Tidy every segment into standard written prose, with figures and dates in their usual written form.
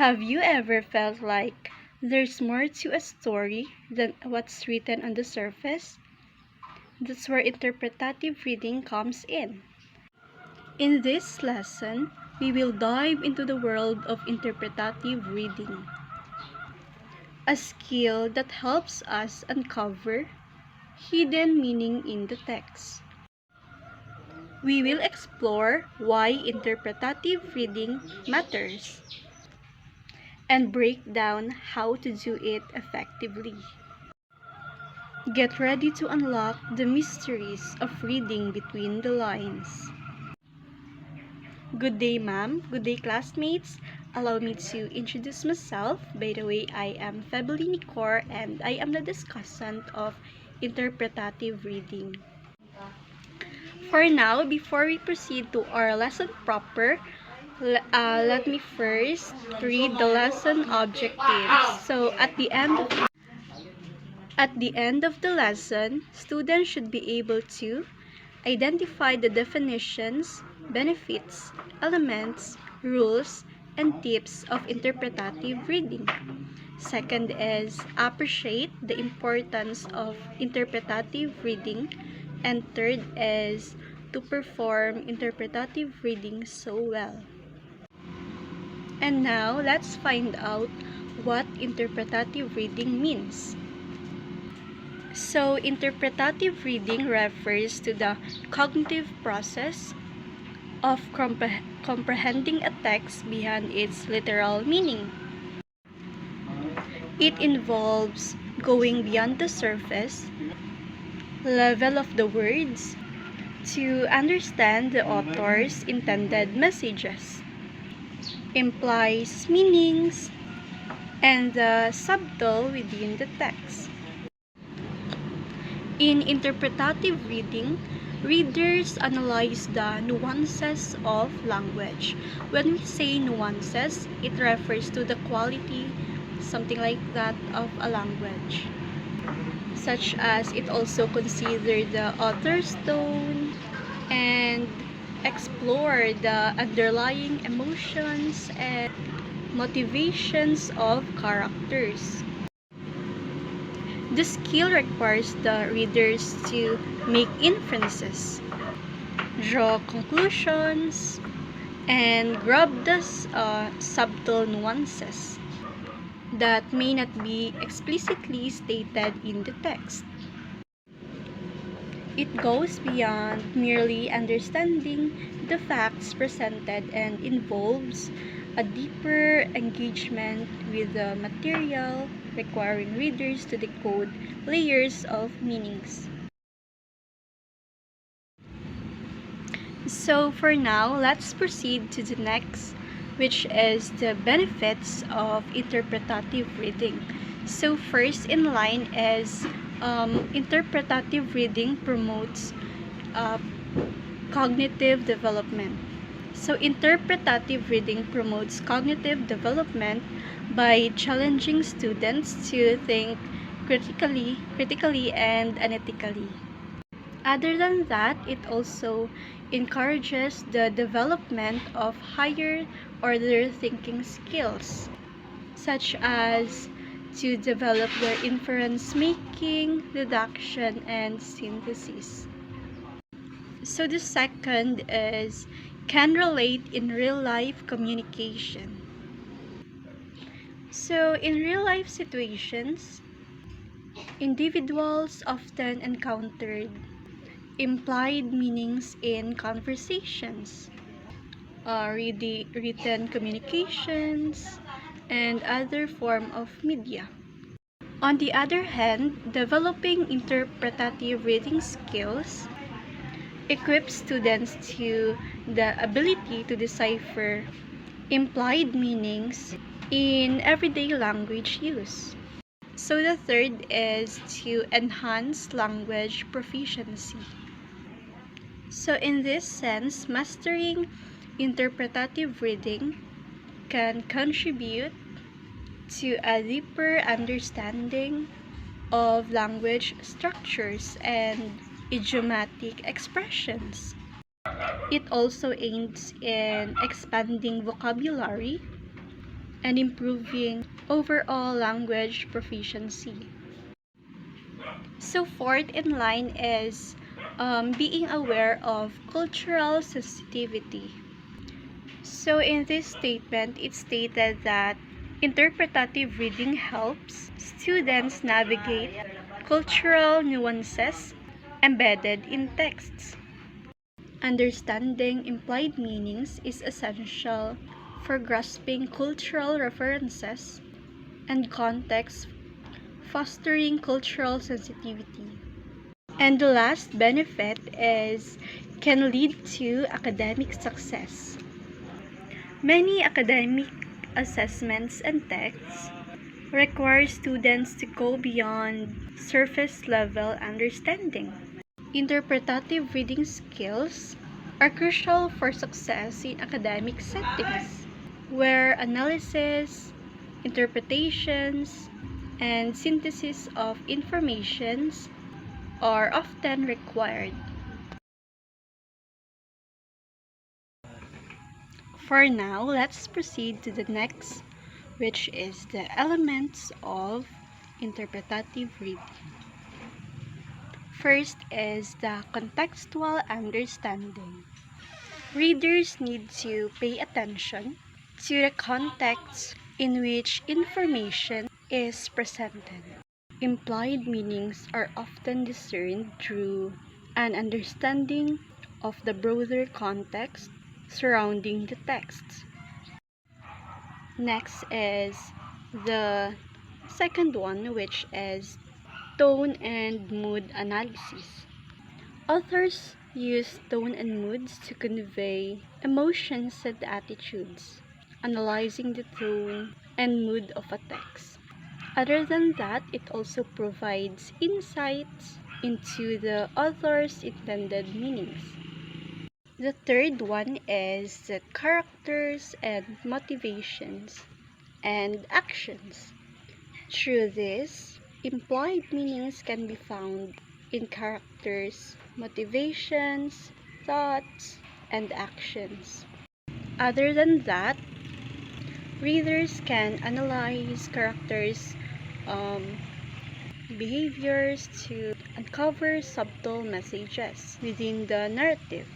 Have you ever felt like there's more to a story than what's written on the surface? That's where interpretative reading comes in. In this lesson, we will dive into the world of interpretative reading, a skill that helps us uncover hidden meaning in the text. We will explore why interpretative reading matters and break down how to do it effectively. Get ready to unlock the mysteries of reading between the lines. Good day, ma'am. Good day, classmates. Allow me to introduce myself. By the way, I am Febly Nicor and I am the discussant of interpretative reading. For now, before we proceed to our lesson proper, let me first read the lesson objectives. So, at the end of the lesson, students should be able to identify the definitions, benefits, elements, rules, and tips of interpretative reading. Second is appreciate the importance of interpretative reading. And third is to perform interpretative reading so well. And now, let's find out what interpretative reading means. So, interpretative reading refers to the cognitive process of comprehending a text beyond its literal meaning. It involves going beyond the surface level of the words to understand the author's intended messages, implies meanings, and the subtle within the text. In interpretative reading, readers analyze the nuances of language. When we say nuances, it refers to the quality, something like that, of a language. Such as it also consider the author's tone and explore the underlying emotions and motivations of characters. The skill requires the readers to make inferences, draw conclusions, and grab the subtle nuances that may not be explicitly stated in the text. It goes beyond merely understanding the facts presented and involves a deeper engagement with the material, requiring readers to decode layers of meanings. So for now, let's proceed to the next, which is the benefits of interpretative reading. So first in line is interpretative reading promotes cognitive development. So interpretative reading promotes cognitive development by challenging students to think critically and analytically. Other than that, it also encourages the development of higher order thinking skills, such as to develop their inference making, deduction, and synthesis. So the second is can relate in real life communication. So in real life situations, individuals often encountered implied meanings in conversations, written communications, and other form of media. On the other hand, developing interpretative reading skills equips students to the ability to decipher implied meanings in everyday language use. So the third is to enhance language proficiency. So in this sense, mastering interpretative reading can contribute to a deeper understanding of language structures and idiomatic expressions. It also aids in expanding vocabulary, and improving overall language proficiency. So fourth in line is being aware of cultural sensitivity. So in this statement, it stated that interpretative reading helps students navigate cultural nuances embedded in texts. Understanding implied meanings is essential for grasping cultural references and context, fostering cultural sensitivity. And the last benefit is can lead to academic success. Many academic assessments and texts require students to go beyond surface level understanding. Interpretative reading skills are crucial for success in academic settings, where analysis, interpretations, and synthesis of informations are often required. For now, let's proceed to the next, which is the elements of interpretative reading. First is the contextual understanding. Readers need to pay attention to the context in which information is presented. Implied meanings are often discerned through an understanding of the broader context surrounding the text. Next is the second one, which is tone and mood analysis. Authors use tone and moods to convey emotions and attitudes, analyzing the tone and mood of a text. Other than that, it also provides insights into the author's intended meanings. The third one is the characters and motivations and actions. Through this, implied meanings can be found in characters, motivations, thoughts, and actions. Other than that, readers can analyze characters' behaviors to uncover subtle messages within the narrative.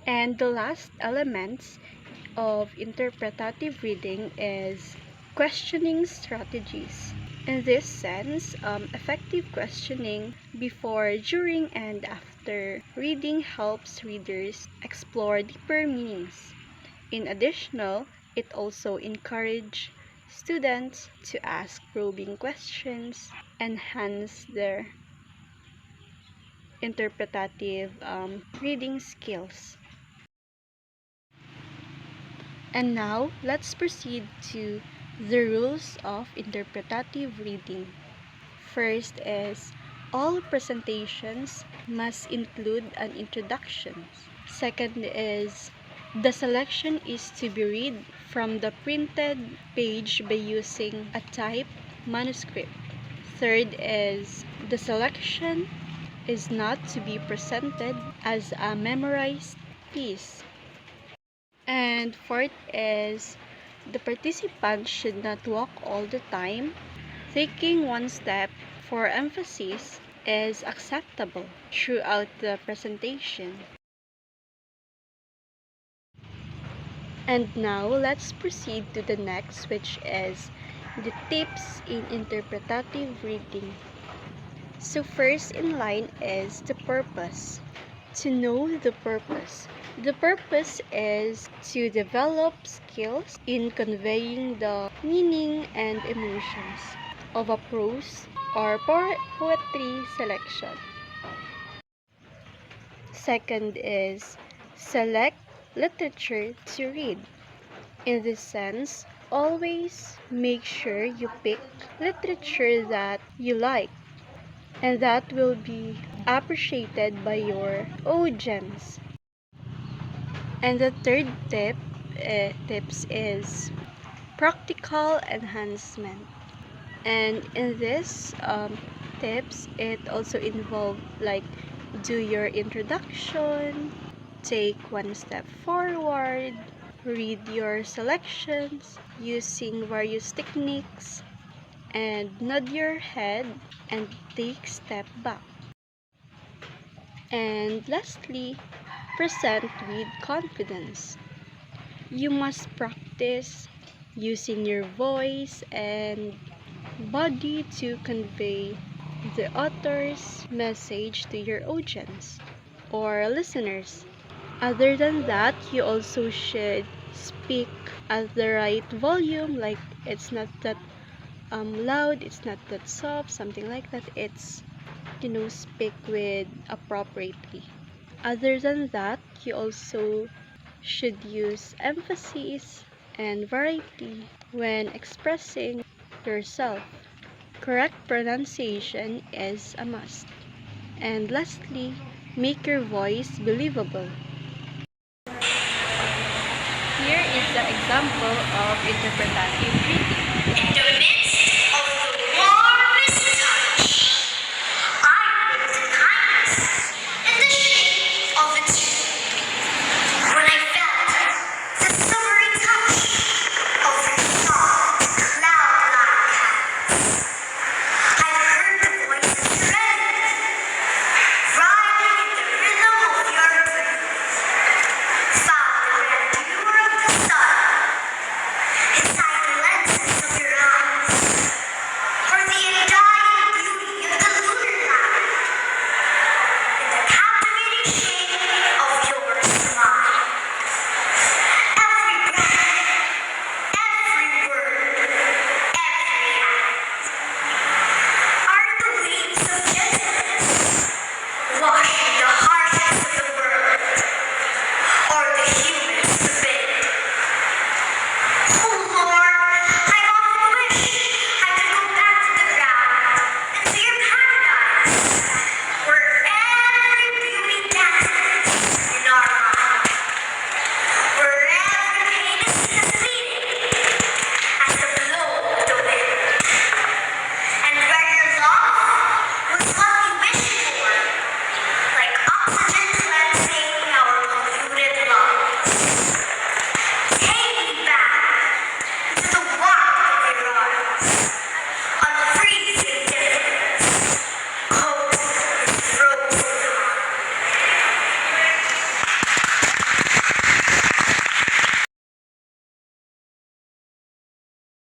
And the last elements of interpretative reading is questioning strategies. In this sense, effective questioning before, during, and after reading helps readers explore deeper meanings. In addition, it also encourages students to ask probing questions, enhance their interpretative reading skills. And now, let's proceed to the rules of interpretative reading. First is all presentations must include an introduction. Second is the selection is to be read from the printed page by using a typed manuscript. Third is the selection is not to be presented as a memorized piece. And fourth is the participant should not walk all the time. Taking one step for emphasis is acceptable throughout the presentation. And now let's proceed to the next, which is the tips in interpretative reading. So first in line is the purpose. To know the purpose. The purpose is to develop skills in conveying the meaning and emotions of a prose or poetry selection. Second is select literature to read. In this sense, always make sure you pick literature that you like and that will be appreciated by your audience. And the third tips is practical enhancement. And in this tips, it also involve like do your introduction, take one step forward, Read your selections using various techniques, and nod your head and take step back. And lastly, present with confidence. You must practice using your voice and body to convey the author's message to your audience or listeners. Other than that, you also should speak at the right volume, like it's not that loud, it's not that soft, something like that. It's, speak with appropriately. Other than that, you also should use emphasis and variety when expressing yourself. Correct pronunciation is a must. And lastly, make your voice believable. Here is the example of interpretative reading.